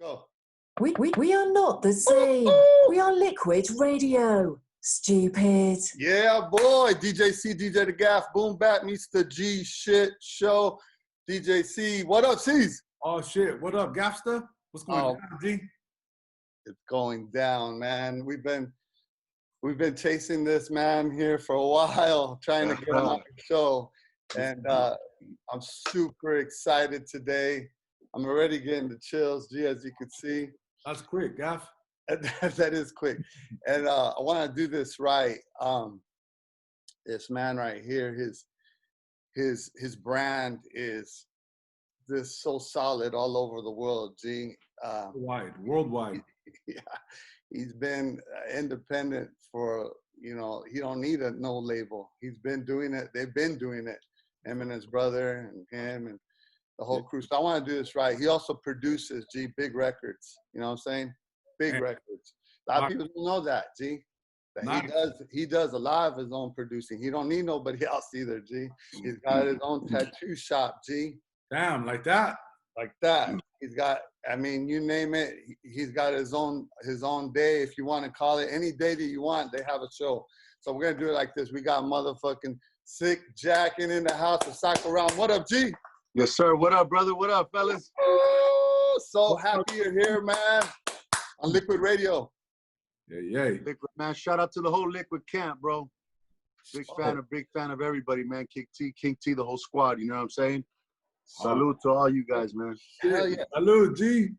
Go. We are not the same. We are Likwit Radio. Stupid. Yeah, boy. DJ C, DJ Dgaf, Boombap meets the Gshit show. DJ C, what up, C's? Oh, shit. What up, Gsht? What's going on, G? It's going down, man. We've been chasing this man here for a while, trying to get him on the show. And I'm super excited today. I'm already getting the chills, G, as you can see. That's quick, Gaff. That is quick. And I want to do this right. This man right here, his brand is this so solid all over the world, G. Worldwide. Yeah, he's been independent for, he don't need no label. He's been doing it. They've been doing it. Him and his brother and him and the whole crew. So I want to do this right. He also produces, G, big records. You know what I'm saying? Big records. A lot of people don't know that, G. That he does a lot of his own producing. He don't need nobody else either, G. He's got his own tattoo shop, G. Damn, like that? Like that. He's got, you name it, he's got his own day, if you want to call it. Any day that you want, they have a show. So we're going to do it like this. We got motherfucking sick Jacken in the house to sock around. What up, G? Yes, sir. What up, brother? What up, fellas? Oh, so happy you're here, man. On Likwit Radio. Yeah. Likwit, man. Shout out to the whole Likwit camp, bro. Big fan of everybody, man. King T, the whole squad. You know what I'm saying? Salute to all you guys, man. Hell yeah. Salute, G.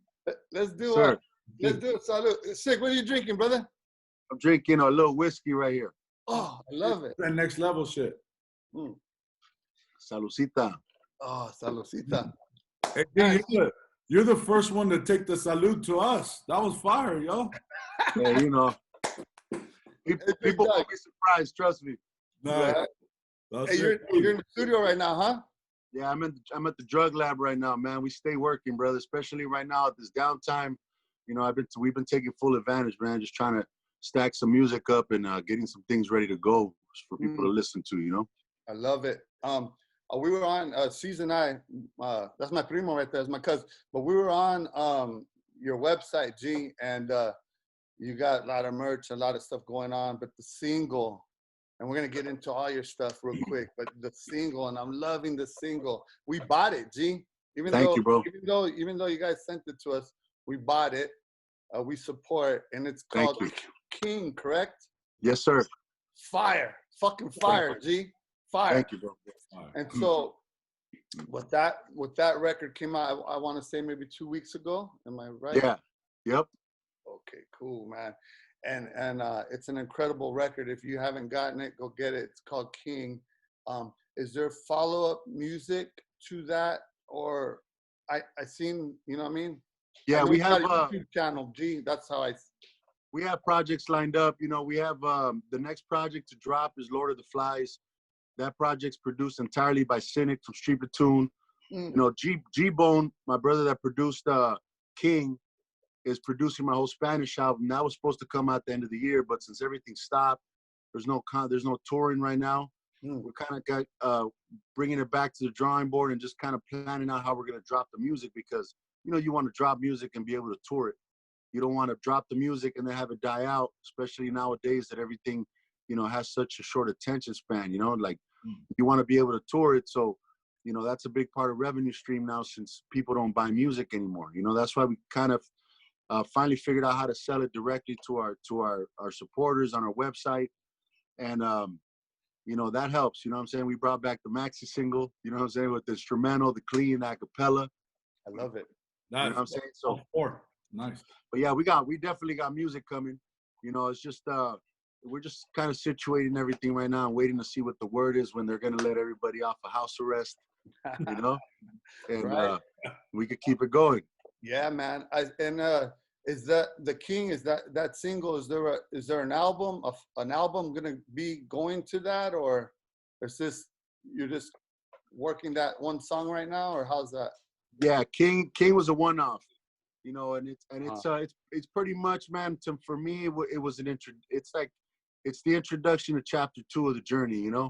Let's do it. Let's do it. Salute. Sick, what are you drinking, brother? I'm drinking a little whiskey right here. Oh, I love it. That next level shit. Salucita. Oh, saludcita. Hey, you're the first one to take the salute to us. That was fire, yo. Yeah, people will be surprised. Trust me. No, hey, you're in the studio right now, huh? Yeah, I'm at the drug lab right now, man. We stay working, brother. Especially right now at this downtime. We've been taking full advantage, man. Just trying to stack some music up and getting some things ready to go for people to listen to. I love it. We were on Season I. That's my primo right there. That's my cousin. But we were on your website, G, and you got a lot of merch, a lot of stuff going on. But the single, and we're gonna get into all your stuff real quick. But the single, and I'm loving the single. We bought it, G. Thank you, bro. Even though you guys sent it to us, we bought it. We support, and it's called King, correct? Yes, sir. Fire, fucking fire, G. Fire. Thank you, bro. And so, with that record came out, I want to say maybe 2 weeks ago. Am I right? Yeah. Yep. Okay, cool, man. And it's an incredible record. If you haven't gotten it, go get it. It's called King. Is there follow-up music to that, or I seen, you know what I mean? Yeah, we have a YouTube channel. G, that's how we have projects lined up. We have the next project to drop is Lord of the Flies. That project's produced entirely by Cynic from Street Platoon. Gbone, my brother that produced King, is producing my whole Spanish album. That was supposed to come out at the end of the year, but since everything stopped, there's no touring right now. We're kind of bringing it back to the drawing board and just kind of planning out how we're gonna drop the music, because you want to drop music and be able to tour it. You don't want to drop the music and then have it die out, especially nowadays that everything has such a short attention span. You want to be able to tour it, so that's a big part of revenue stream now, since people don't buy music anymore. That's why we kind of finally figured out how to sell it directly to our supporters on our website, and that helps. You know what I'm saying? We brought back the maxi single, you know what I'm saying, with the instrumental, the clean, the acapella. I love it. Nice. You know what I'm saying? So nice. But yeah, we definitely got music coming. It's just we're just kind of situating everything right now and waiting to see what the word is when they're gonna let everybody off of house arrest. And we could keep it going. Yeah, man. Is that the King? Is that single? Is there an album? An album gonna be going to that, or is this you're just working that one song right now, or how's that? Yeah, King was a one-off, and it's pretty much, man. For me, it was it's the introduction to chapter 2 of the journey. Okay.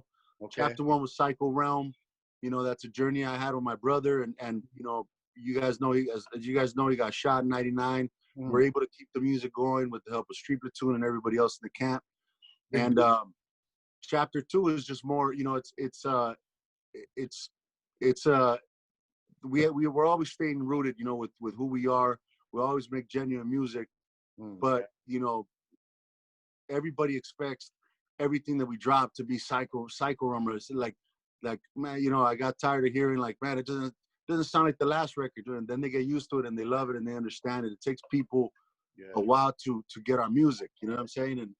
Chapter 1 was Psycho Realm. that's a journey I had with my brother, and you guys know as you guys know, he got shot in '99. We're able to keep the music going with the help of Street Platoon and everybody else in the camp. And chapter 2 is just more, we're always staying rooted, with who we are. We always make genuine music, but everybody expects everything that we drop to be psycho rumors. Like man, I got tired of hearing like, man, it doesn't sound like the last record. And then they get used to it and they love it and they understand it. It takes people a while to get our music. You know what I'm saying?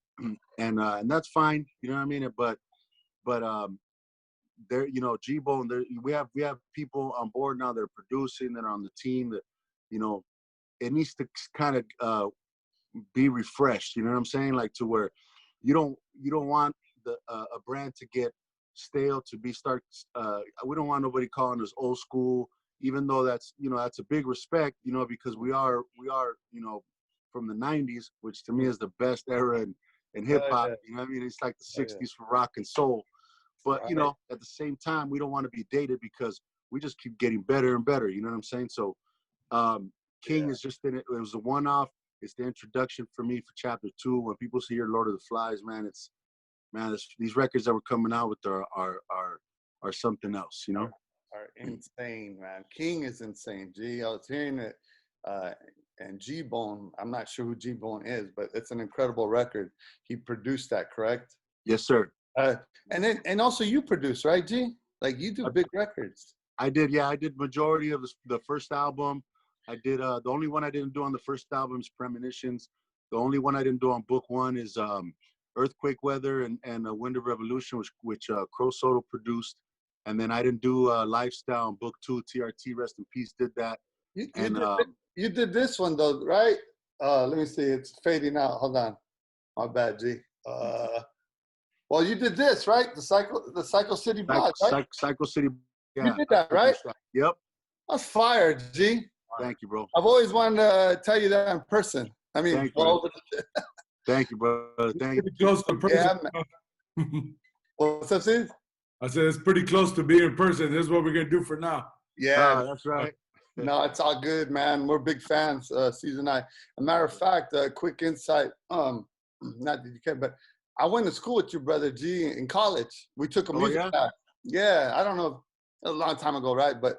And that's fine. You know what I mean? But there, Gbone, we have people on board now that are producing, that are on the team, that it needs to kind of be refreshed. You know what I'm saying? Like, to where you don't want a brand to get stale, to be we don't want nobody calling us old school, even though that's a big respect, because we are from the 90s, which to me is the best era in hip hop. You know what I mean? It's like the 60s for rock and soul. But at the same time, we don't want to be dated, because we just keep getting better and better. You know what I'm saying? So King is just in it. It was a one-off. It's the introduction for me for chapter 2. When people see your Lord of the Flies, man, these records that we're coming out with are something else. Are insane, man. King is insane. I was hearing it, and Gbone, I'm not sure who Gbone is, but it's an incredible record. He produced that, correct? Yes, sir. And also you produce, right, G? Like, you do big records. I did, yeah. I did majority of the first album. I did the only one I didn't do on the first album is Premonitions. The only one I didn't do on book 1 is Earthquake Weather and Wind of Revolution, which Crow Soto produced. And then I didn't do Lifestyle on book 2. TRT, rest in peace, did that. You did this one though, right? Let me see. It's fading out. Hold on. My bad, G. Well, you did this, right? The Psycho City Block, right? Psycho City. Yeah. You did that, right? Yep. That's fire, G. Thank you, bro. I've always wanted to tell you that in person. I mean, thank you, bro. Thank you. Pretty close to person. Yeah, what's up, Steve? I said it's pretty close to being in person. This is what we're gonna do for now. Yeah, that's right. No, it's all good, man. We're big fans, Caesar and I. A matter of fact, quick insight. Not that you can, but I went to school with your brother G in college. We took a music class. Yeah, I don't know, a long time ago, right? But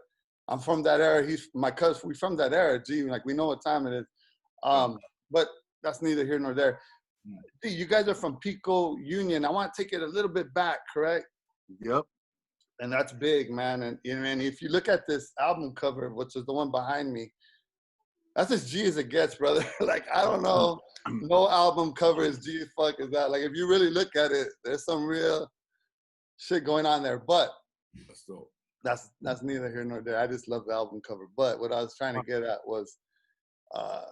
I'm from that era. He's my cousin. We from that era, G. Like, we know what time it is. But that's neither here nor there. G, you guys are from Pico Union. I want to take it a little bit back, correct? Yep. And that's big, man. And if you look at this album cover, which is the one behind me, that's as G as it gets, brother. Like, I don't know, no album cover as G as fuck as that. Like, if you really look at it, there's some real shit going on there. But that's neither here nor there. I just love the album cover. But what I was trying to get at was a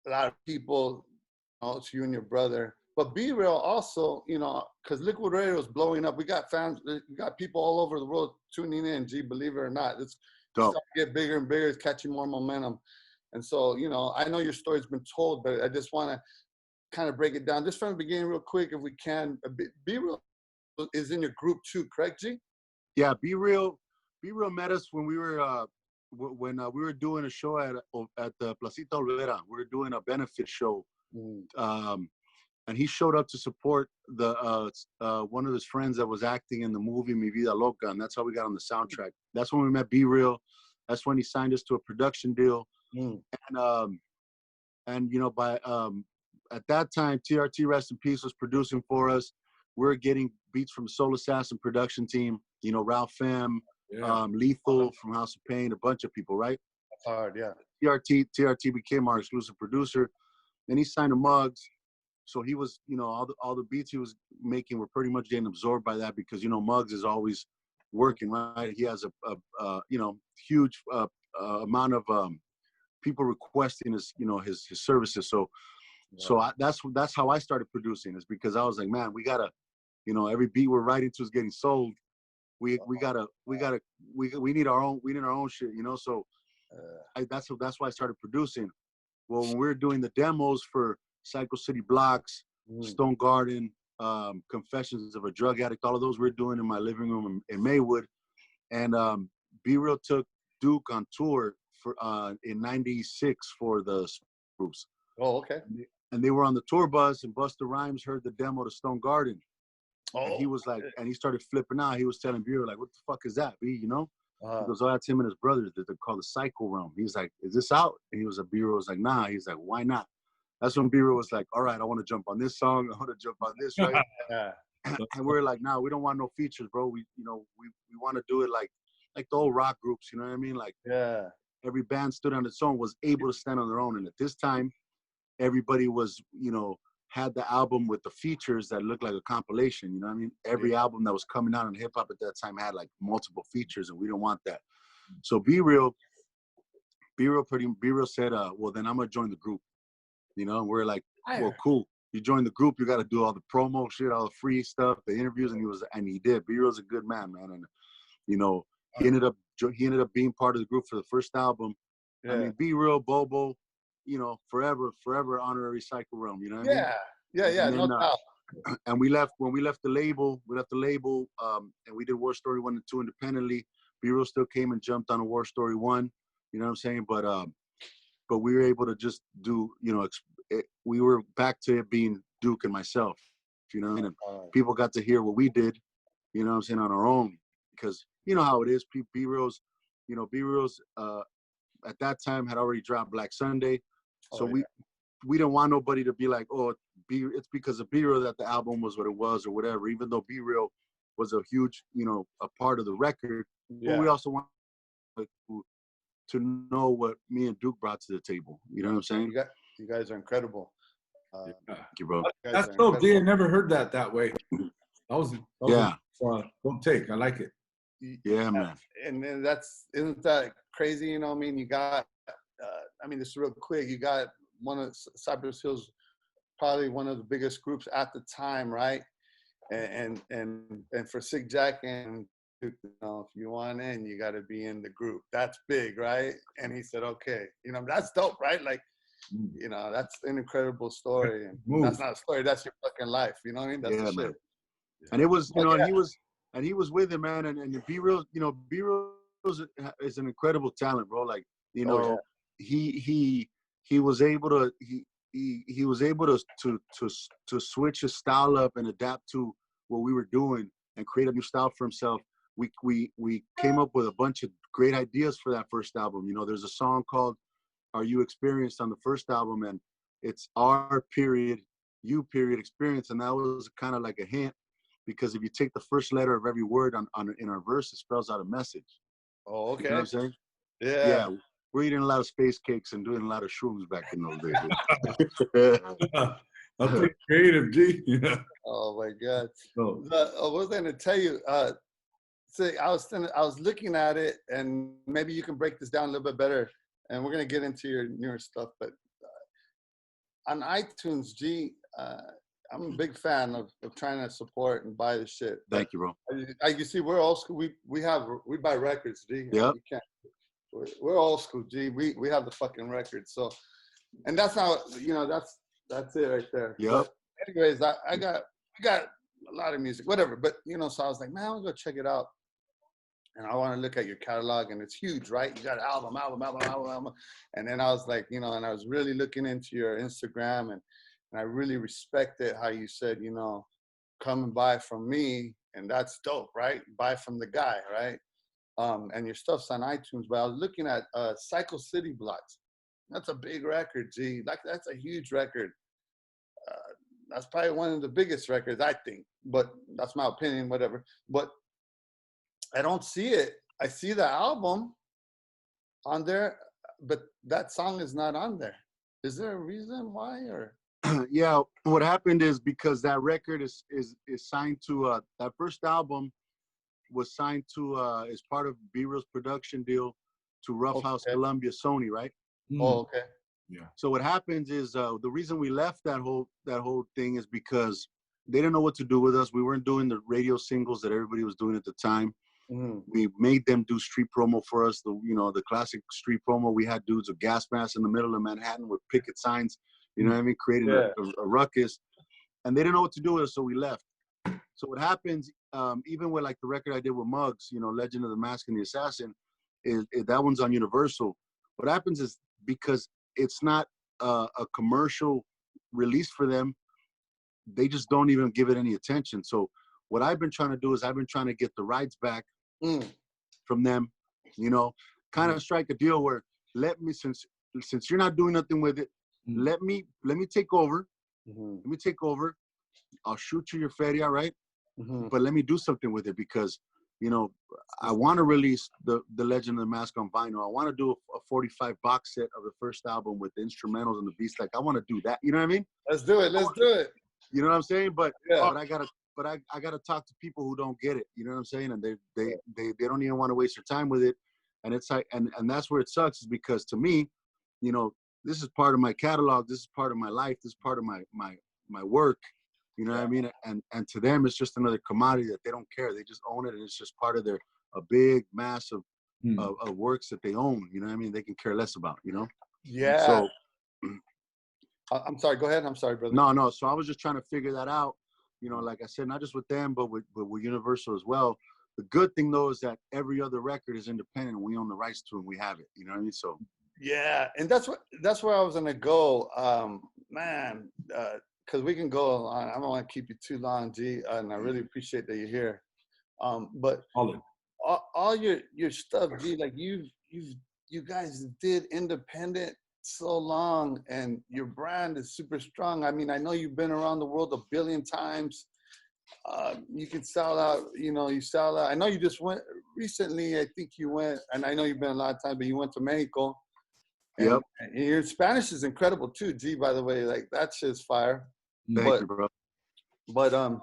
lot of people, it's you and your brother. But Be Real also, because Likwit Radio is blowing up. We got fans, we got people all over the world tuning in, G, believe it or not. It's starting to get bigger and bigger. It's catching more momentum. And so, I know your story's been told, but I just want to kind of break it down just from the beginning real quick if we can. Be Real is in your group too, correct, G? Yeah, Be Real met us when we were we were doing a show at the Placita Olvera. We were doing a benefit show. And he showed up to support the one of his friends that was acting in the movie Mi Vida Loca, and that's how we got on the soundtrack. That's when we met Be Real. That's when he signed us to a production deal. And by at that time, TRT, rest in peace, was producing for us. We were getting beats from Soul Assassin production team. Ralph M, Lethal from House of Pain, a bunch of people, right? That's hard, yeah. TRT became our exclusive producer. Then he signed to Muggs. So he was, all the beats he was making were pretty much getting absorbed by that because, Muggs is always working, right? He has a huge amount of people requesting his services. So that's how I started producing, is because I was like, man, we gotta, every beat we're writing to is getting sold. We need our own shit, So that's why I started producing. Well, when we were doing the demos for Psycho City Blocks, Stone Garden, Confessions of a Drug Addict, all of those we're doing in my living room in Maywood. And B-Real took Duke on tour for in '96 for the groups. Oh, okay. And they were on the tour bus, and Busta Rhymes heard the demo to Stone Garden. And he was like, and he started flipping out. He was telling B-Real, like, what the fuck is that, B, you know? He goes, oh, that's him and his brothers that they're called the Psycho Realm. He's like, is this out? And he was like, B-Real was like, nah. He's like, why not? That's when B-Real was like, all right, I want to jump on this song. I want to jump on this, right? And we're like, nah, we don't want no features, bro. We want to do it like the old rock groups, you know what I mean? Like, every band stood on its own, was able to stand on their own. And at this time, everybody was, had the album with the features that looked like a compilation, you know what I mean? Every album that was coming out in hip hop at that time had like multiple features, and we don't want that. So B-Real said, well, then I'm gonna join the group. And we're like, well, cool. You join the group, you got to do all the promo shit, all the free stuff, the interviews, and he did. B-Real's a good man, and he ended up being part of the group for the first album. I mean, B-Real, Bobo, forever honorary Psycho Realm, you know what I mean? Yeah, no doubt. And when we left the label, and we did War Story 1 and 2 independently. B-Real still came and jumped on a War Story 1, you know what I'm saying? But we were able to just do, we were back to it being Duke and myself, and people got to hear what we did, you know what I'm saying, on our own, because you know how it is. B-Real's at that time had already dropped Black Sunday. So we didn't want nobody to be like, oh, it's because of B-Real that the album was what it was or whatever, even though B-Real was a huge, a part of the record. But we also want to know what me and Duke brought to the table. You know what I'm saying? You guys are incredible. Thank you, bro. That's dope. I never heard that way. That was don't take. I like it. Yeah, man. And then isn't that crazy? You know what I mean? You got, this is real quick. You got one of Cypress Hill's, probably one of the biggest groups at the time, right? And for Sick Jacken, if you want in, you got to be in the group. That's big, right? And he said, okay, that's dope, right? Like, that's an incredible story. And that's not a story. That's your fucking life. You know what I mean? That's the shit. And it was, and he was with him, man. And B-Real, B-Real is an incredible talent, bro. Like, he was able to he was able to switch his style up and adapt to what we were doing and create a new style for himself. We came up with a bunch of great ideas for that first album. There's a song called "Are You Experienced" on the first album, and it's R period U period experience, and that was kind of like a hint, because if you take the first letter of every word in our verse, it spells out a message. Oh, okay. You know what I'm saying? Yeah. We're eating a lot of space cakes and doing a lot of shrooms back in those days. I'm pretty creative, G. Oh my God. I was going to tell you. I was looking at it, and maybe you can break this down a little bit better. And we're gonna get into your newer stuff, but on iTunes, G, I'm a big fan of trying to support and buy the shit. Thank you, bro. You see, we're old school. We buy records, G. Yeah. We're old school, G. We have the fucking records. So, and that's how that's it right there. Yep. But anyways, I got a lot of music, whatever. But so I was like, man, I'm gonna go check it out. And I want to look at your catalog, and it's huge, right? You got album. And then I was like, and I was really looking into your Instagram, and I really respected how you said, come and buy from me, and that's dope, right? Buy from the guy, right? And your stuff's on iTunes, but I was looking at Psycho City Blocks. That's a big record, G. Like, that's a huge record. That's probably one of the biggest records, I think, but that's my opinion, whatever. But I don't see it. I see the album on there, but that song is not on there. Is there a reason why, or? Yeah, what happened is because that record is signed to that first album was signed to as part of B-Real's production deal to Rough House Columbia Sony, right? Oh, okay. Yeah. So what happens is the reason we left that whole thing is because they didn't know what to do with us. We weren't doing the radio singles that everybody was doing at the time. Mm-hmm. We made them do street promo for us. The classic street promo. We had dudes with gas masks in the middle of Manhattan with picket signs. You know what I mean? Creating a ruckus, and they didn't know what to do with us, so we left. So what happens, even with like the record I did with Muggs, you know, Legend of the Mask and the Assassin, is that one's on Universal. What happens is because it's not a commercial release for them, they just don't even give it any attention. So what I've been trying to do is I've been trying to get the rights back from them, you know, kind of strike a deal where let me, since you're not doing nothing with it, let me take over. Let me take over. I'll shoot you your feria, right? But let me do something with it because, you know, I want to release the Legend of the Mask on vinyl. I want to do a 45 box set of the first album with the instrumentals and the beats. Like, I want to do that. You know what I mean? Let's do it. Let's do it. You know what I'm saying? But yeah. I gotta talk to people who don't get it. You know what I'm saying? And they don't even want to waste their time with it. And it's like, and that's where it sucks, is because to me, you know, this is part of my catalog. This is part of my life. This is part of my work. You know what I mean? And to them, it's just another commodity that they don't care. They just own it, and it's just part of a big mass of works that they own. You know what I mean? They can care less about. You know? Yeah. So I'm sorry. Go ahead. I'm sorry, brother. No. So I was just trying to figure that out. You know, like I said, not just with them, but with Universal as well. The good thing though is that every other record is independent, and we own the rights to it, and we have it. You know what I mean? So. Yeah, and that's where I was gonna go, man. Because we can go on. I don't want to keep you too long, G, and I really appreciate that you're here. But all your stuff, G, like you guys did independent so long, and your brand is super strong. I mean, I know you've been around the world 1 billion times. You can sell out, you know, you sell out. I know you just went recently. I think you went, and I know you've been a lot of times, but you went to Mexico. And your Spanish is incredible too, G, by the way. Like, that shit's fire. Thank you, bro. But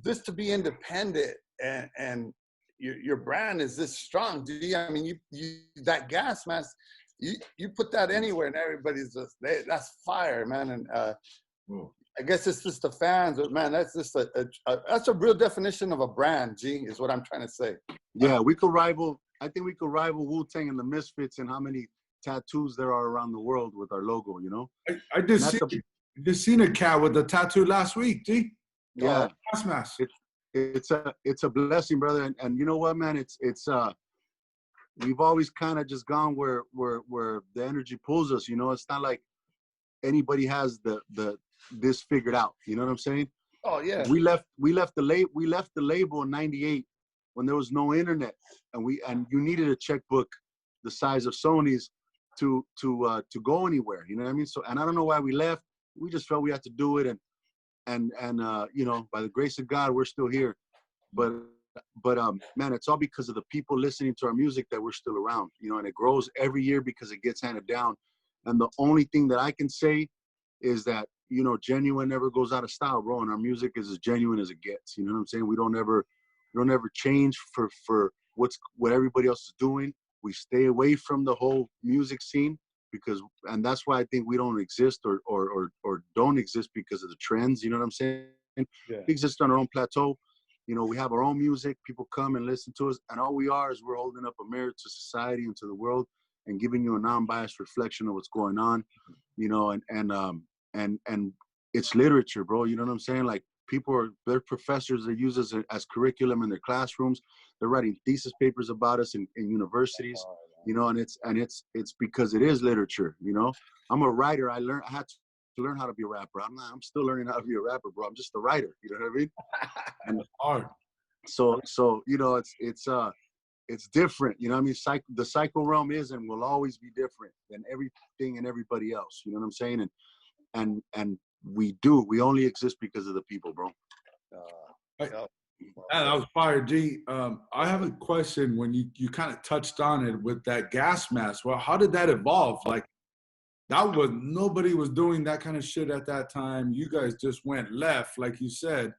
just to be independent and your brand is this strong, G. I mean, you that gas mask, you put that anywhere and everybody's just, that's fire, man. And I guess it's just the fans, but man, that's just that's a real definition of a brand, G, is what I'm trying to say. Yeah, we could rival. I think we could rival Wu-Tang and the Misfits in how many tattoos there are around the world with our logo. You know, I just seen a cat with a tattoo last week, G. Yeah, gas mask. It's a blessing, brother. And you know what, man? It's we've always kind of just gone where the energy pulls us. You know, it's not like anybody has this figured out. You know what I'm saying? Oh yeah. We left the label in '98 when there was no internet, and you needed a checkbook the size of Sony's to go anywhere. You know what I mean? So, and I don't know why we left. We just felt we had to do it, and you know, by the grace of God, we're still here. But man, it's all because of the people listening to our music that we're still around. You know, and it grows every year because it gets handed down. And the only thing that I can say is that, you know, genuine never goes out of style, bro. And our music is as genuine as it gets. You know what I'm saying? We don't ever change for what everybody else is doing. We stay away from the whole music scene and that's why I think we don't exist or don't exist because of the trends. You know what I'm saying? Yeah. We exist on our own plateau. You know, we have our own music. People come and listen to us, and all we are is we're holding up a mirror to society and to the world and giving you a non-biased reflection of what's going on. You know, and it's literature, bro. You know what I'm saying? Like, they're professors that use us as curriculum in their classrooms. They're writing thesis papers about us in universities, you know, and it's because it is literature. You know, I'm a writer. I had to learn how to be a rapper. I'm still learning how to be a rapper, bro. I'm just a writer. You know what I mean? And hard. So you know, it's different. You know what I mean? The psycho realm is and will always be different than everything and everybody else. You know what I'm saying? And we only exist because of the people, bro. I was fired, G. I have a question. When you kind of touched on it with that gas mask, well, how did that evolve? Like, nobody was doing that kind of shit at that time. You guys just went left, like you said,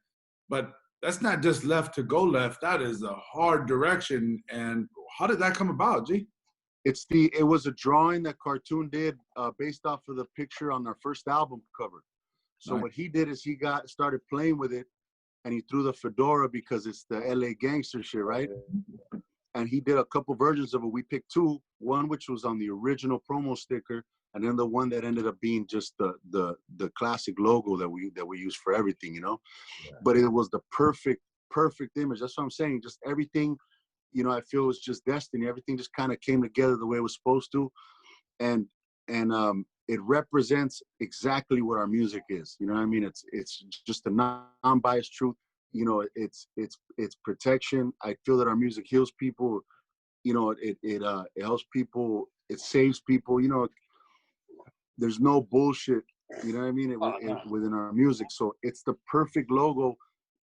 but that's not just left to go left. That is a hard direction. And how did that come about, G? It was a drawing that Cartoon did based off of the picture on our first album cover. So What he did is he started playing with it, and he threw the fedora because it's the LA gangster shit, right? And he did a couple versions of it. We picked two, one which was on the original promo sticker, and then the one that ended up being just the classic logo that we use for everything, you know. Yeah. But it was the perfect image. That's what I'm saying. Just everything, you know, I feel was just destiny. Everything just kind of came together the way it was supposed to, and it represents exactly what our music is. You know what I mean? It's just a non-biased truth. You know, it's protection. I feel that our music heals people. You know, it helps people. It saves people. You know, there's no bullshit. You know what I mean? Within our music. So it's the perfect logo,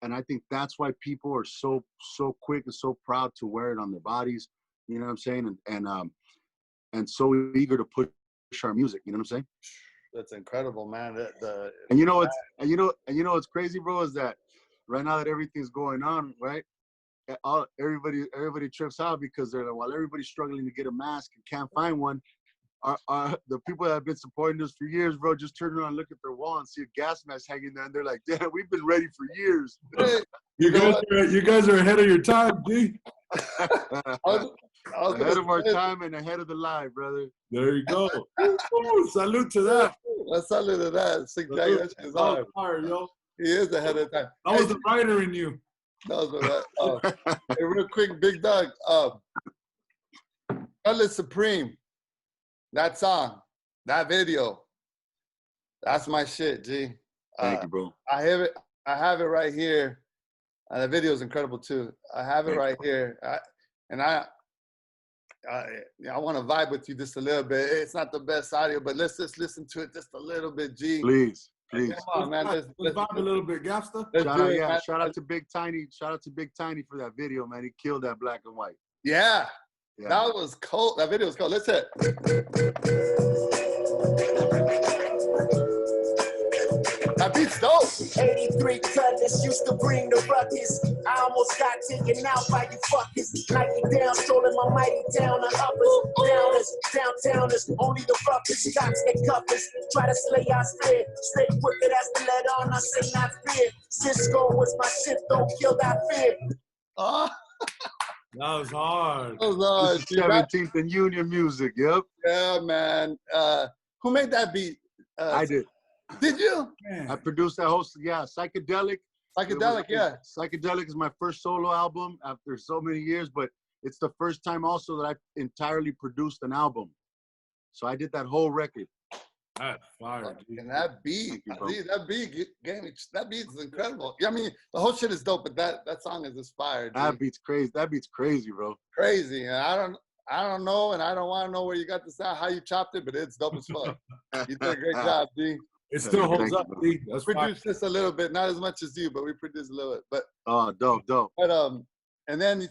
and I think that's why people are so quick and so proud to wear it on their bodies. You know what I'm saying? And so eager to push our music. You know what I'm saying? That's incredible, man. And you know what's crazy, bro, is that right now that everything's going on, right? Everybody trips out because they're like, while everybody's struggling to get a mask and can't find one, the people that have been supporting us for years, bro, just turn around and look at their wall and see a gas mask hanging there, and they're like, "Damn, we've been ready for years." You guys are ahead of your time, G. Ahead of our time and ahead of the line, brother. There you go. Ooh, salute to that. Salute to that. That is hard. Fire, yo. He is ahead of time. That was the writer in you. That was hey, real quick, Big Doug. Color Supreme. That song, that video, that's my shit, G. Thank you, bro. I have it right here. The video is incredible too. I have it right here. I want to vibe with you just a little bit. It's not the best audio, but let's just listen to it just a little bit, G. Please. Come on, man. Let's vibe a little bit, Gshit. Shout out to Big Tiny. Shout out to Big Tiny for that video, man. He killed that black and white. Yeah. That was cold. That video was cold. Let's hit. That beat's dope. 83 cutlass used to bring the ruckus. I almost got taken out by you fuckers. Nike down, strolling my mighty down on uppers. Downers, downtowners, only the roughest shots they cuffers. Try to slay our split. Straight quicker, that's the letter on. I say not fear. Cisco was my shit, don't kill that fear. That was hard. That was hard. 17th and Union music, yep. Yeah, man. Who made that beat? I did. Did you? Man. I produced that whole, Psychedelic. Psychedelic is my first solo album after so many years, but it's the first time also that I entirely produced an album. So I did that whole record. That's fire, dude. And that beat, that beat is incredible. I mean, the whole shit is dope, but that song is inspired. That beat's crazy. That beat's crazy, bro. Crazy. And I don't know, and I don't want to know where you got the sound, how you chopped it, but it's dope as fuck. You did a great job, D. It still holds up, D. We produced this a little bit, not as much as you, but we produced a little bit. But dope. But and then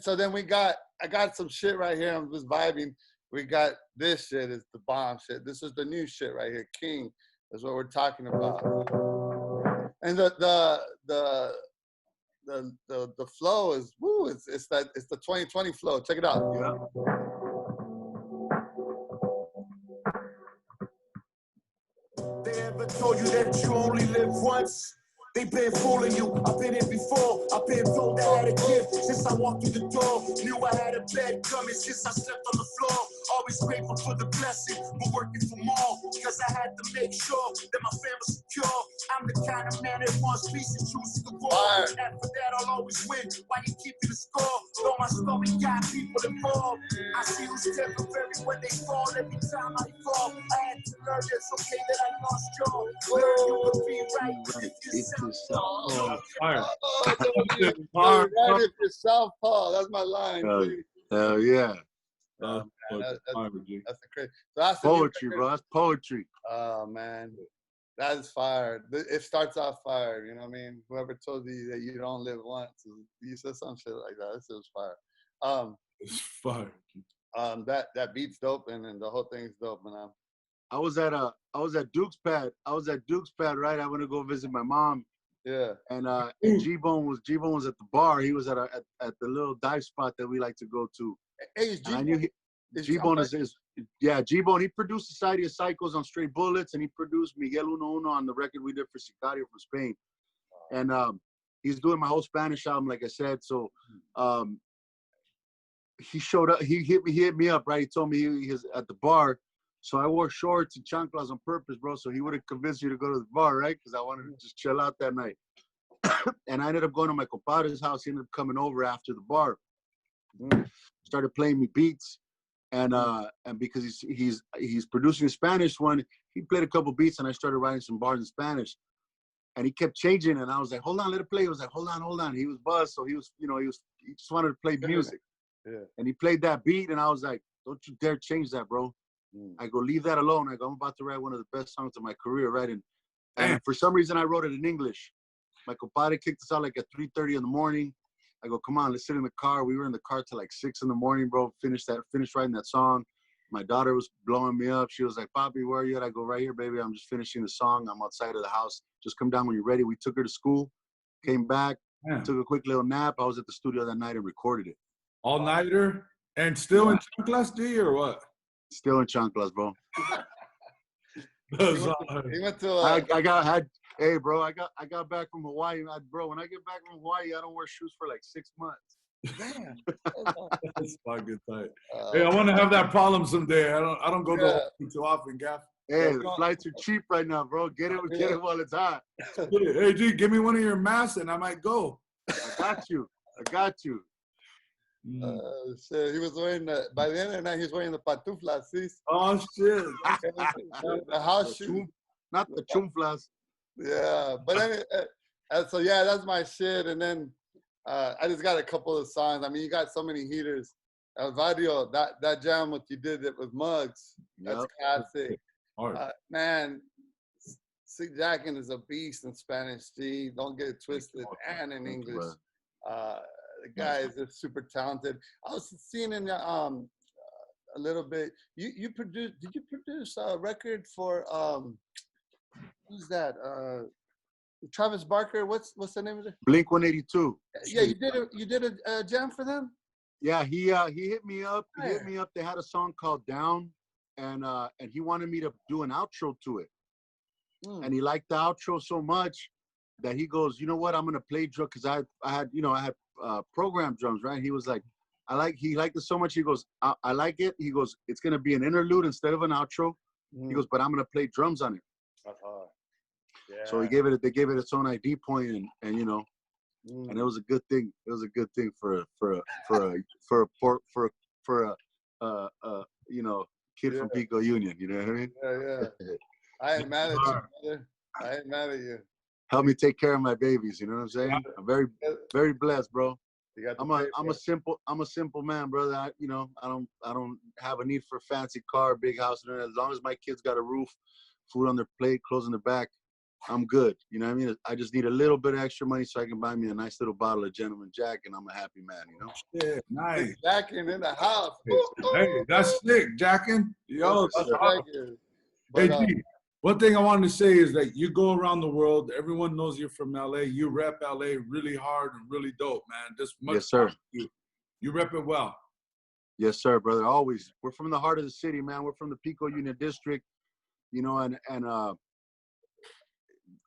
I got some shit right here. I'm just vibing. We got this shit is the bomb shit. This is the new shit right here. King is what we're talking about. And the flow is woo. It's the 2020 flow. Check it out. Yeah. They ever told you that you only live once? They been fooling you. I've been here before. I've been told I had a gift since I walked through the door. Knew I had a bed coming since I slept on the floor. Always grateful for the blessing, but working for more. Because I had to make sure that my family's secure. I'm the kind of man that wants peace and chooses the war. And for that, I'll always win while you keeping the score. Though my story got people involved. I see who's temporary when they fall. Every time I fall, I had to learn it's okay that I lost y'all. Learn you could be right if you Fire. Right if you're Southpaw. That's my line. Hell yeah. That's the crazy. So that's poetry, bro. That's poetry. Oh man, that is fire. It starts off fire. You know what I mean? Whoever told you that you don't live once, you said some shit like that. This was fire. It's fire. That beat's dope, and the whole thing's dope, man. I was at Duke's Pad. Right? I went to go visit my mom. Yeah. And Gbone was at the bar. He was at the little dive spot that we like to go to. Hey, I knew Gbone is Gbone. He produced Society of Psychos on Straight Bullets, and he produced Miguel Uno Uno on the record we did for Sicario from Spain. And he's doing my whole Spanish album, like I said. So he showed up. He hit me up, right? He told me he was at the bar. So I wore shorts and chanclas on purpose, bro, so he wouldn't convince you to go to the bar, right? Because I wanted to just chill out that night. And I ended up going to my compadre's house. He ended up coming over after the bar. Started playing me beats. And because he's producing a Spanish one, he played a couple beats, and I started writing some bars in Spanish. And he kept changing, and I was like, "Hold on, let it play." He was like, "Hold on." He was buzzed, so he just wanted to play music. Yeah. And he played that beat, and I was like, "Don't you dare change that, bro." I go, "Leave that alone." I go, "I'm about to write one of the best songs of my career, right?" And for some reason, I wrote it in English. My compadre kicked us out like at 3:30 in the morning. I go, "Come on, let's sit in the car." We were in the car till like 6 in the morning, bro. Finished writing that song. My daughter was blowing me up. She was like, "Papi, where are you at?" I go, "Right here, baby. I'm just finishing the song. I'm outside of the house. Just come down when you're ready." We took her to school, came back, took a quick little nap. I was at the studio that night and recorded it. All-nighter? And still in chanclas, D, or what? Still in chanclas, bro. He went to hey, bro, I got back from Hawaii. Bro, when I get back from Hawaii, I don't wear shoes for like 6 months. Damn. That's fucking tight. Hey, I want to have that problem someday. I don't go to Hawaii too often, Gaff. Hey, the flights are cheap right now, bro. Get it while it's hot. Hey, G, give me one of your masks and I might go. I got you. Shit, he was wearing by the end of the night, he was wearing the pantuflas, see? Oh, shit. The house shoes. Not the chumflas. Yeah, but anyway, so yeah, that's my shit. And then I just got a couple of songs. I mean, you got so many heaters. Vadio, that jam what you did it with Mugs, that's classic. Man, see, Jacken is a beast in Spanish, G. Don't get it twisted, and in English. The guy is just super talented. I was seeing in a little bit. Did you produce a record for who's that? Travis Barker. What's the name of it? Blink 182. Yeah, you did a jam for them. Yeah, he hit me up. He hit me up. They had a song called Down, and he wanted me to do an outro to it. And he liked the outro so much that he goes, "You know what? I'm gonna play drum," because I had programmed drums, right? He was like, he liked it so much. He goes, I like it. He goes, "It's gonna be an interlude instead of an outro." He goes, "But I'm gonna play drums on it." Yeah. So they gave it its own ID point, and and it was a good thing. It was a good thing for a kid from Pico Union. You know what I mean? Yeah. I ain't mad at you, brother. I ain't mad at you. Help me take care of my babies. You know what I'm saying? I'm very, very blessed, bro. I'm a simple man, brother. I don't have a need for a fancy car, big house. As long as my kids got a roof, food on their plate, clothes on their back, I'm good. You know what I mean? I just need a little bit of extra money so I can buy me a nice little bottle of Gentleman Jack, and I'm a happy man, you know? Yeah, nice. Jacken in the house. Hey, that's sick, Jacken. Yo, that's awesome. Hey, G, one thing I wanted to say is that you go around the world. Everyone knows you're from LA. You rep LA really hard and really dope, man. Just much. Yes, sir. You rep it well. Yes, sir, brother. Always. We're from the heart of the city, man. We're from the Pico Union district, and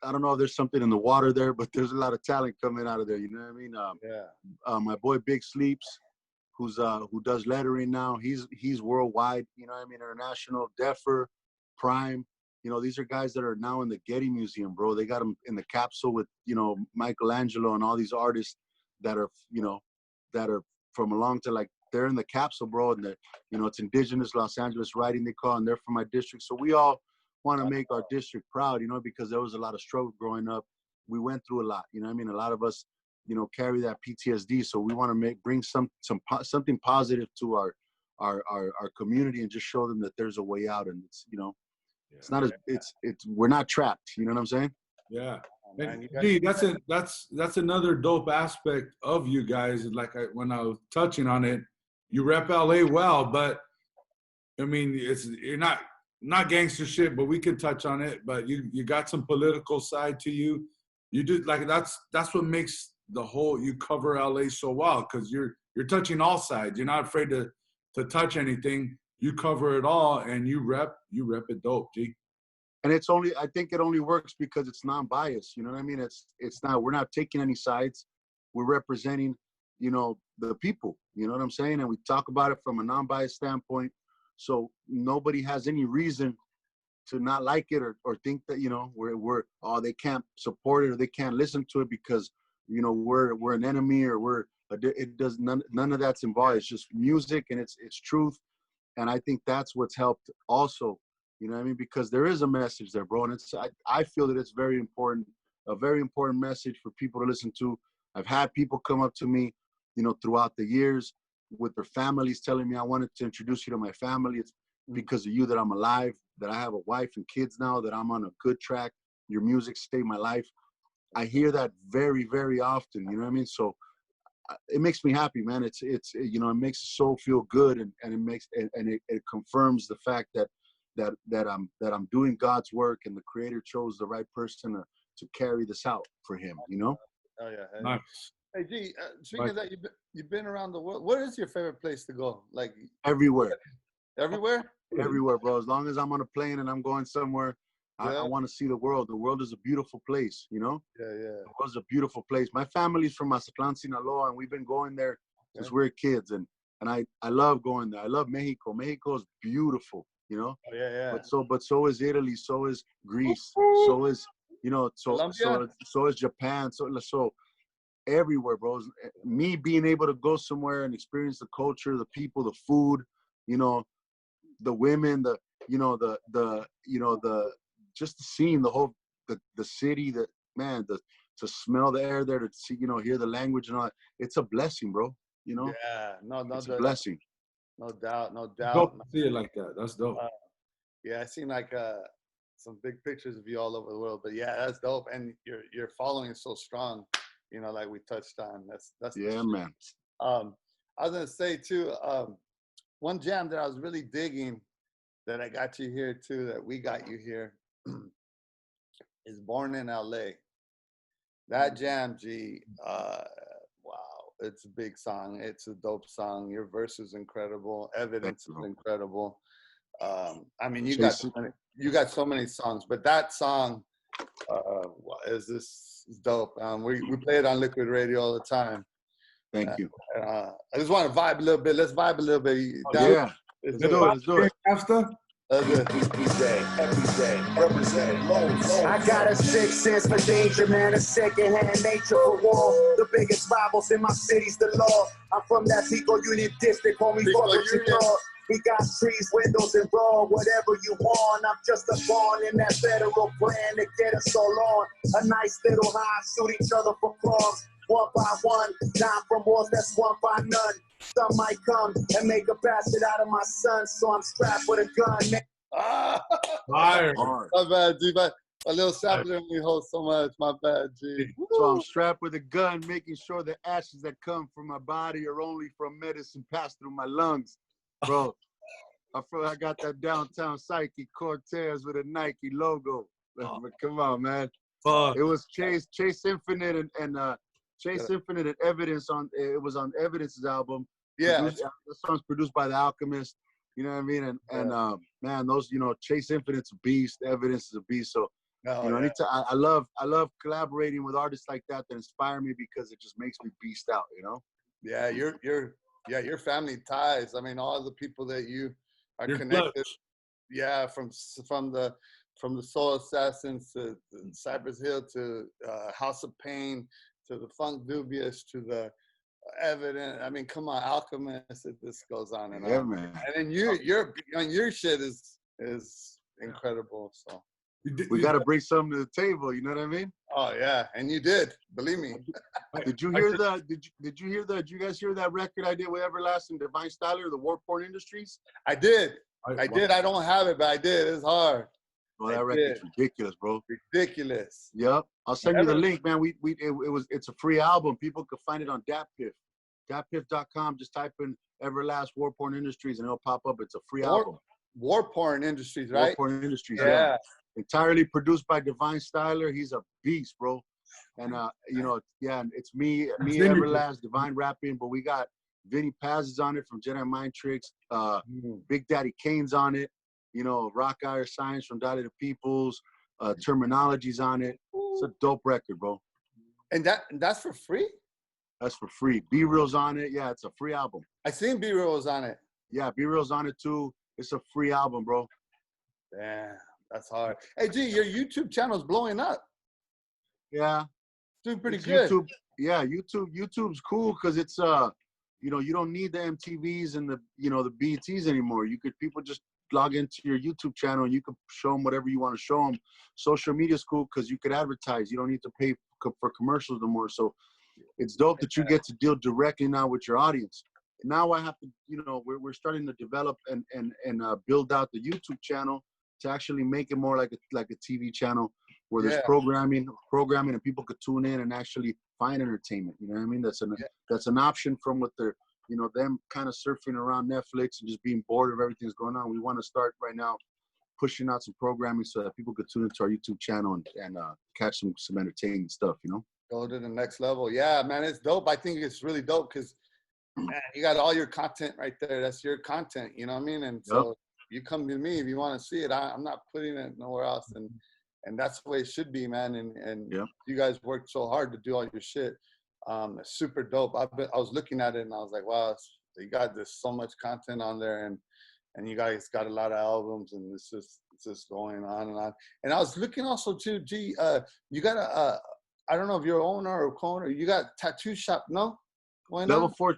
I don't know if there's something in the water there, but there's a lot of talent coming out of there. You know what I mean? My boy Big Sleeps, who does lettering now. He's worldwide. You know what I mean? International, Defer, Prime. These are guys that are now in the Getty Museum, bro. They got them in the capsule with Michelangelo and all these artists that are from along to they're in the capsule, bro. And it's indigenous Los Angeles writing they call, and they're from my district. So we all want to make our district proud, because there was a lot of struggle growing up. We went through a lot, you know what I mean? A lot of us, carry that PTSD. So we want to bring something positive to our community and just show them that there's a way out. And it's not we're not trapped. You know what I'm saying? Yeah. And G, that's another dope aspect of you guys. Like when I was touching on it, you rep LA well, but I mean, you're not gangster shit, but we can touch on it. But you got some political side to you. You do that's what makes you cover LA so well, because you're touching all sides. You're not afraid to touch anything. You cover it all, and you rep it dope, G. And I think it only works because it's non-biased. You know what I mean? We're not taking any sides. We're representing, the people. You know what I'm saying? And we talk about it from a non-biased standpoint. So nobody has any reason to not like it or think that, you know, they can't support it or they can't listen to it because, you know, we're an enemy or none of that's involved. It's just music and it's truth. And I think that's what's helped also, you know what I mean? Because there is a message there, bro. And I feel that it's very important, a very important message for people to listen to. I've had people come up to me, you know, throughout the years with their families telling me, I wanted to introduce you to my family. It's because of you that I'm alive, that I have a wife and kids now, that I'm on a good track. Your music saved my life. I hear that very, very often, you know what I mean? So it makes me happy, man. It's you know, it makes the soul feel good, and it confirms the fact that I'm doing God's work, and the Creator chose the right person to carry this out for Him, you know? Oh yeah. Nice. Hey G, speaking of that, you've been around the world. What is your favorite place to go? Like Everywhere. Everywhere? Everywhere, bro. As long as I'm on a plane and I'm going somewhere, I want to see the world. The world is a beautiful place, you know? Yeah. The world's a beautiful place. My family's from Mazatlán, Sinaloa, and we've been going there since we were kids. And I love going there. I love Mexico. Mexico is beautiful, you know? Oh, yeah. But so is Italy. So is Greece. So is, you know, so is Japan. So everywhere, bro. Me being able to go somewhere and experience the culture, the people, the food, you know, the women, just the scene, the whole, the city, to smell the air there, to see, you know, hear the language and all that. It's a blessing, bro. You know? Yeah, it's a blessing. No doubt. Dope to see it like that. That's dope. Yeah, I seen like some big pictures of you all over the world, but yeah, that's dope. And your following is so strong, you know, like we touched on. That's yeah, man. I was gonna say too, one jam that I was really digging that I got you here too, that we got you here, is Born in LA. That jam, G, wow, it's a big song. It's a dope song. Your verse is incredible. Evidence is incredible. I mean, you got so many songs, but that song is dope. We play it on Likwit Radio all the time. Thank you. I just want to vibe a little bit. Let's vibe a little bit. Yeah. Let's do it. After? Every day, representing loads. I got a sixth sense for danger, man, a second-hand nature for war. The biggest rivals in my city's the law. I'm from that Pico Union district, homie, fuck what you thought. We got trees, windows, and raw, whatever you want. I'm just a pawn in that federal plan to get us all on. A nice little high, shoot each other for pawns. One by one, time from wars, that's one by none. Some might come and make a bastard out of my son, so I'm strapped with a gun. Fire. My bad, G. My little sapling only holds so much. My bad, G. So I'm strapped with a gun, making sure the ashes that come from my body are only from medicine passed through my lungs. Bro, I feel I got that downtown psyche Cortez with a Nike logo. But come on, man. It was Chase Infinite and Chase Infinite and Evidence it was on Evidence's album. Yeah. The song's produced by The Alchemist. You know what I mean? And man, those, you know, Chase Infinite's a beast, Evidence is a beast. So you know, anytime I love collaborating with artists like that inspire me because it just makes me beast out, you know? Yeah, your family ties. I mean, all the people that you are connected. Clutch. Yeah, from the Soul Assassins to Cypress Hill to House of Pain to the Funk Dubious to the Evident. I mean, come on, Alchemist. This goes on and on. Man. And then your shit is incredible. So we got to bring something to the table. You know what I mean? Oh yeah, and you did. Believe me. Did you hear the? Did you hear the? Did you guys hear that record I did with Everlast Divine Styler, the War Porn Industries? I did. I did. I don't have it, but I did. It's hard. Oh, that record's ridiculous, bro. Ridiculous. Yep. I'll send you the link, man. It's a free album. People can find it on DatPiff. DatPiff.com. Just type in Everlast War Porn Industries and it'll pop up. It's a free album. War Porn Industries, right? War Porn Industries, yeah. Entirely produced by Divine Styler. He's a beast, bro. And you know, yeah, it's me, Everlast, Divine rapping, but we got Vinny Paz is on it from Jedi Mind Tricks. Big Daddy Kane's on it. You know, Rock Iron Science from Dolly the Peoples. Terminology's on it. It's a dope record, bro. And that's for free? That's for free. B-Real's on it. Yeah, it's a free album. I seen B-Real's on it. Yeah, B-Real's on it too. it's a free album, bro. Damn, that's hard. Hey, G, your YouTube channel's blowing up. Yeah, Doing pretty it's good. YouTube, yeah, YouTube's cool because it's you know, you don't need the MTVs and the, you know, the BETs anymore. People just log into your YouTube channel and you can show them whatever you want to show them. Social media's cool because you could advertise. You don't need to pay for commercials no more. So it's dope that you get to deal directly now with your audience. Now I have to, you know, we're starting to develop and build out the YouTube channel to actually make it more like a TV channel where there's programming and people could tune in and actually find entertainment. You know what I mean? That's an option from what they're, you know, them kind of surfing around Netflix and just being bored of everything that's going on. We want to start right now pushing out some programming so that people could tune into our YouTube channel and catch some entertaining stuff, you know? Go to the next level. Yeah, man, it's dope. I think it's really dope because, man, you got all your content right there. That's your content, you know what I mean? And so you come to me if you want to see it. I'm not putting it nowhere else. And that's the way it should be, man. And you guys worked so hard to do all your shit. It's super dope. I was looking at it and I was like, wow, you got this so much content on there, and you guys got a lot of albums, and it's just going on and on. And I was looking also too, G, you got I don't know if you're owner or co-owner, you got tattoo shop, no? Level 4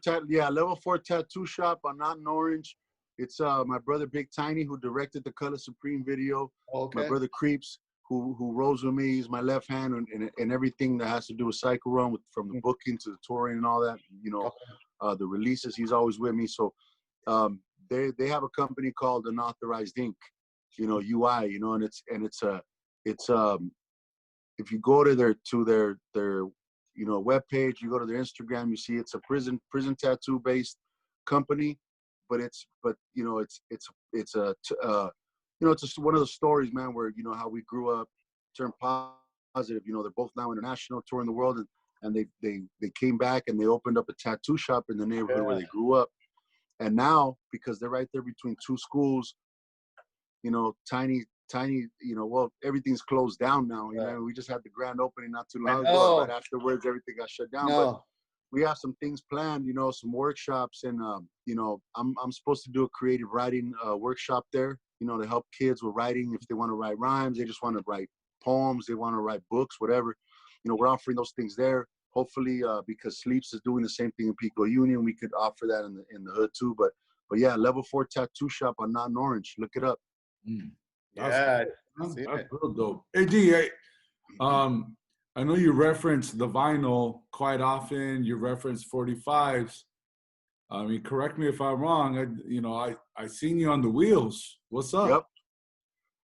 tattoo shop on Not in Orange. It's my brother Big Tiny who directed the Color Supreme video. Okay. My brother Creeps who rolls with me. He's my left hand and everything that has to do with Cycle Run, from the booking to the touring and all that. You know, the releases. He's always with me. So they have a company called Unauthorized Inc. You know, UI. You know, and it's if you go to their you know, webpage, you go to their Instagram, you see it's a prison tattoo based company, but you know, it's just one of those stories, man, where, you know, how we grew up, turned positive. You know, they're both now international, touring the world, and they came back and they opened up a tattoo shop in the neighborhood where they grew up. And now, because they're right there between two schools, you know, tiny, you know, well, everything's closed down now. You know, we just had the grand opening not too long ago. Right afterwards, everything got shut down. But we have some things planned, you know, some workshops, and you know, I'm supposed to do a creative writing workshop there, you know, to help kids with writing. If they want to write rhymes, they just want to write poems, they want to write books, whatever. You know, we're offering those things there. Hopefully, because Sleeps is doing the same thing in Pico Union, we could offer that in the hood too. But yeah, Level 4 tattoo shop on Not in Orange. Look it up. That's real dope. Hey, D, I know you reference the vinyl quite often. You reference 45s. I mean, correct me if I'm wrong. I seen you on the wheels. What's up? Yep.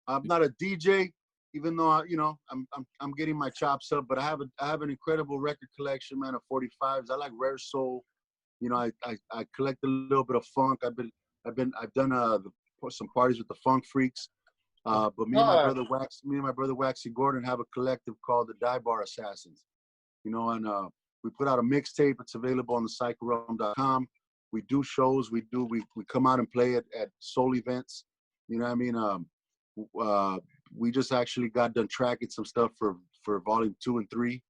I'm not a DJ, even though I'm getting my chops up. But I have an incredible record collection, man, of 45s. I like rare soul. You know, I collect a little bit of funk. I've done some parties with the Funk Freaks. But me and my brother Waxy Gordon have a collective called the Die Bar Assassins. You know, and we put out a mixtape. It's available on the cyclerealm.com. We do shows. We come out and play at soul events. You know what I mean? We just actually got done tracking some stuff for volume 2 and 3,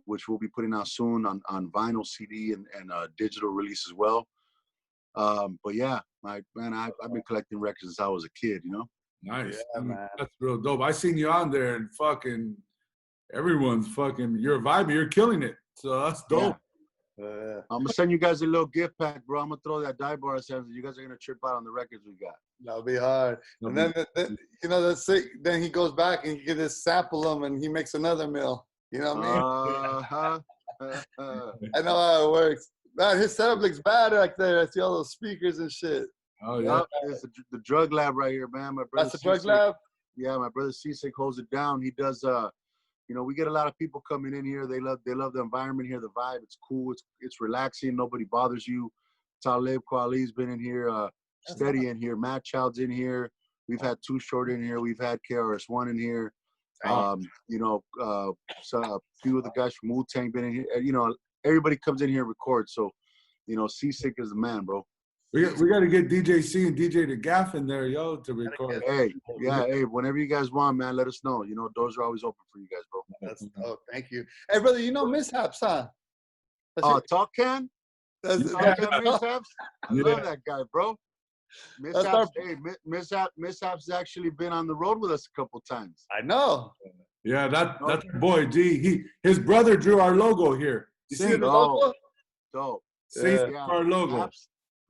which we'll be putting out soon on vinyl, CD, and digital release as well. But yeah, I've been collecting records since I was a kid, you know? Nice. Yeah, man. That's real dope. I seen you on there and fucking everyone's fucking, you're vibing, you're killing it. So that's dope. Yeah. I'm gonna send you guys a little gift pack, bro. I'm gonna throw that Die Bar Assassins. You guys are gonna trip out on the records we got. That'll be hard. And then you know, then he goes back and you get this sample them and he makes another meal. You know what I mean? I know how it works. Man, his setup looks bad back there. I see all those speakers and shit. Oh yeah. It's the drug lab right here, man. My brother. That's the drug lab? Yeah, my brother C-Sick holds it down. He does you know, we get a lot of people coming in here. They love the environment here, the vibe. It's cool. It's relaxing. Nobody bothers you. Talib Kweli's been in here, Steady in here. Matt Child's in here. We've had Too Short in here. We've had KRS-One in here. You know, so a few of the guys from Wu-Tang been in here. You know, everybody comes in here and records. So, you know, C-Sick is the man, bro. We got to get DJ C and DJ Dgaf in there, yo, to record. Hey, whenever you guys want, man, let us know. You know, doors are always open for you guys, bro. Thank you. Hey, brother, you know Mishaps, huh? Talk Can? Talk Can Mishaps? I love that guy, bro. Mishap's actually been on the road with us a couple times. I know. Yeah, that's your boy G. His brother drew our logo here. You see the logo? Dope. Our logo.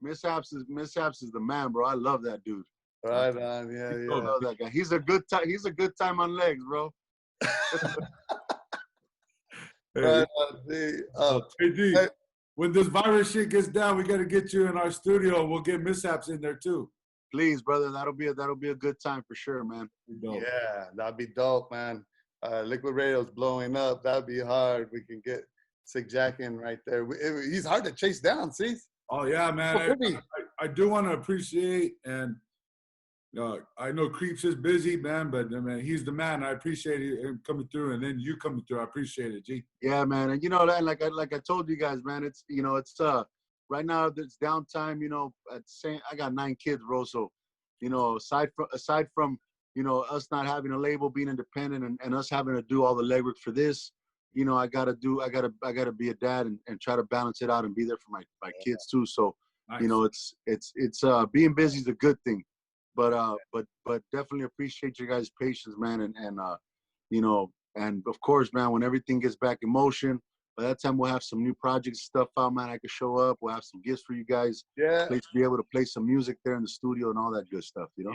Mishaps is the man, bro. I love that dude. Right on, yeah. I love that guy. He's a good time on legs, bro. Right on, Hey, when this virus shit gets down, we got to get you in our studio. We'll get Mishaps in there too. Please, brother. That'll be a good time for sure, man. Yeah, that'd be dope, man. Likwit Radio's blowing up. That'd be hard. We can get Sick Jacken right there. He's hard to chase down, see? Oh yeah, man. I do want to appreciate, and I know Creeps is busy, man, but man, he's the man. I appreciate him coming through, and then you coming through. I appreciate it, G. Yeah, man, and like I told you guys, man, it's right now it's downtime. I got 9 kids, bro. So, aside from us not having a label, being independent, and us having to do all the legwork for this, I gotta be a dad and try to balance it out and be there for my kids too. So, nice. It's being busy is a good thing. But definitely appreciate your guys' patience, man, and of course, man, when everything gets back in motion, by that time we'll have some new projects stuff out, man. I can show up. We'll have some gifts for you guys. Yeah. Be able to play some music there in the studio and all that good stuff, Yeah.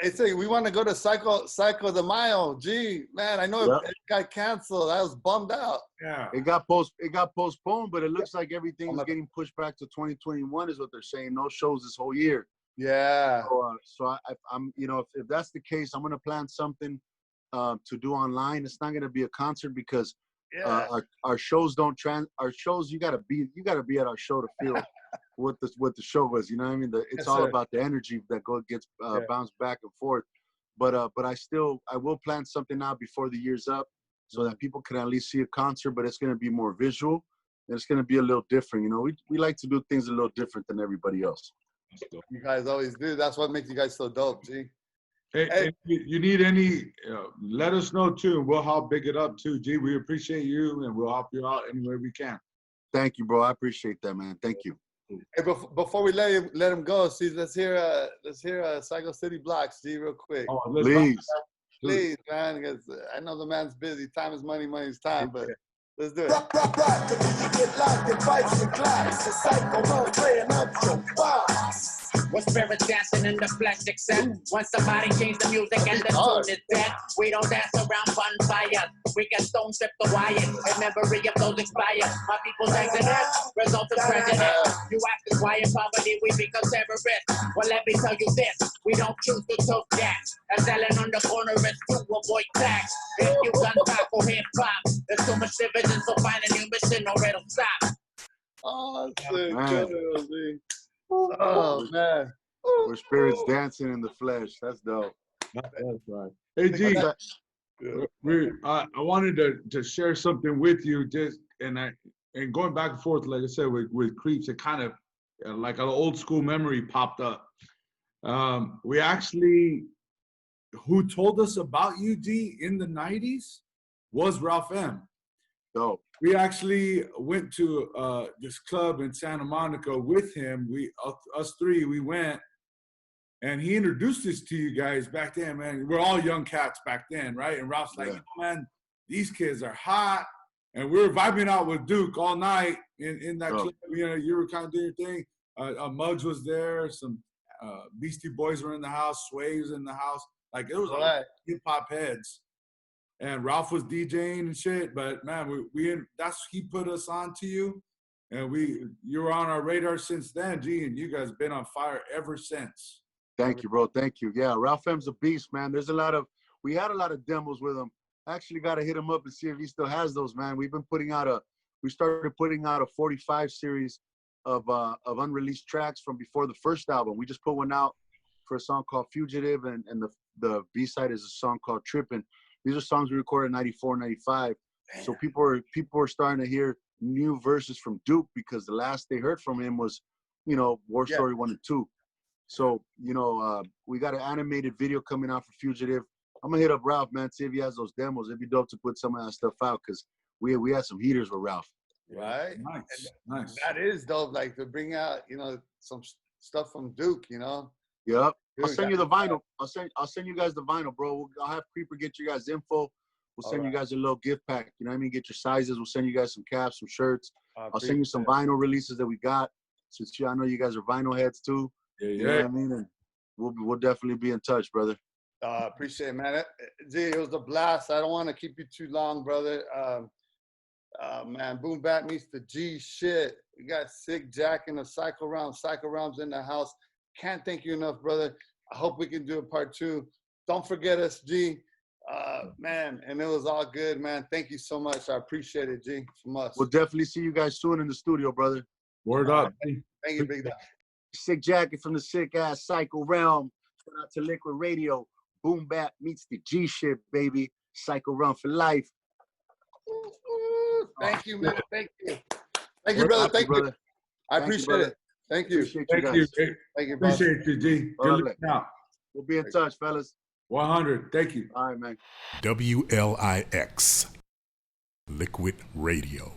Hey, say we want to go to Psycho de Mayo. Gee, man, I know it got canceled. I was bummed out. Yeah. It got postponed, but it looks like everything is getting pushed back to 2021, is what they're saying. No shows this whole year. Yeah. So I'm if that's the case, I'm gonna plan something to do online. It's not gonna be a concert because our shows our shows you gotta be at our show to feel what the show was. You know what I mean? It's all about the energy that gets bounced back and forth. But I will plan something out before the year's up so that people can at least see a concert. But it's gonna be more visual and it's gonna be a little different. We like to do things a little different than everybody else. You guys always do. That's what makes you guys so dope, G. Hey, if you need any, let us know too. We'll help big it up too, G. We appreciate you, and we'll help you out any way we can. Thank you, bro. I appreciate that, man. Thank you. Hey, before we let him go, see, let's hear Psycho City Blocks, G, real quick. Oh, please, man, because I know the man's busy. Time is money, money is time, but let's do it. Rock, you get locked in fights and clocks. A psycho mode playing up your box. With spirits dancing in the flesh, except when somebody change the music and the tune is dead. We don't dance around bonfires. We get stone strip the wire in memory of those expired. My people's exodus, result of prejudice. You ask us why in poverty we become terrorists. Well, let me tell you this: we don't choose to tote that. And selling on the corner is to avoid tax. If you gun pop or hip hop, there's too much division, so find a new mission or it'll stop. Oh, shit. Man. Oh, man. We're spirits dancing in the flesh. That's dope. That's right. Hey, G, I wanted to share something with you, and going back and forth, like I said, with Creeps, it kind of like an old school memory popped up. We actually, who told us about you, G, in the 90s was Ralph M. Dope. We actually went to this club in Santa Monica with him. Us three, we went, and he introduced us to you guys back then, man. We're all young cats back then, right? And Ralph's like, man, these kids are hot. And we were vibing out with Duke all night in that club. You were kind of doing your thing. Muggs was there. Some Beastie Boys were in the house. Sway was in the house. Like, it was like hip-hop heads. And Ralph was DJing and shit, but man, he put us on to you, and you were on our radar since then, G, and you guys been on fire ever since. Thank you, bro. Thank you. Yeah, Ralph M's a beast, man. We had a lot of demos with him. I actually got to hit him up and see if he still has those, man. We started putting out a 45 series of unreleased tracks from before the first album. We just put one out for a song called Fugitive, and the B-side is a song called Trippin'. These are songs we recorded in 94, 95. Damn. So people are starting to hear new verses from Duke because the last they heard from him was, War Story 1 and 2. So, we got an animated video coming out for Fugitive. I'm going to hit up Ralph, man, see if he has those demos. It'd be dope to put some of that stuff out because we had some heaters with Ralph. Right? Nice. That is dope, like to bring out, some stuff from Duke, Yep. Dude, I'll send you the vinyl. I'll send you guys the vinyl, bro. I'll have Creeper get you guys info. We'll send you guys a little gift pack. You know what I mean? Get your sizes. We'll send you guys some caps, some shirts. I'll send you some vinyl releases that we got. Since I know you guys are vinyl heads too. Yeah, You know what I mean? And we'll definitely be in touch, brother. Appreciate it, man. Z, it was a blast. I don't want to keep you too long, brother. Man, Boombap meets the Gshit. We got Sick Jacken of Cycle Rounds in the house. Can't thank you enough, brother. I hope we can do a part 2. Don't forget us, G. Man, and it was all good, man. Thank you so much. I appreciate it, G, from us. We'll definitely see you guys soon in the studio, brother. Word up. Thank you, Big Dog. Sick Jacket from the sick ass Psycho Realm. Shout out to Likwit Radio. Boombap meets the Gshit, baby. Psycho Realm for life. Thank you, man. Thank you. Thank you, brother. Thank you. I appreciate it. Thank you. Appreciate Thank you. Thank you, brother. Appreciate you, G. Good looking out. We'll be in touch, fellas. 100. Thank you. All right, man. WLIX. Likwit Radio.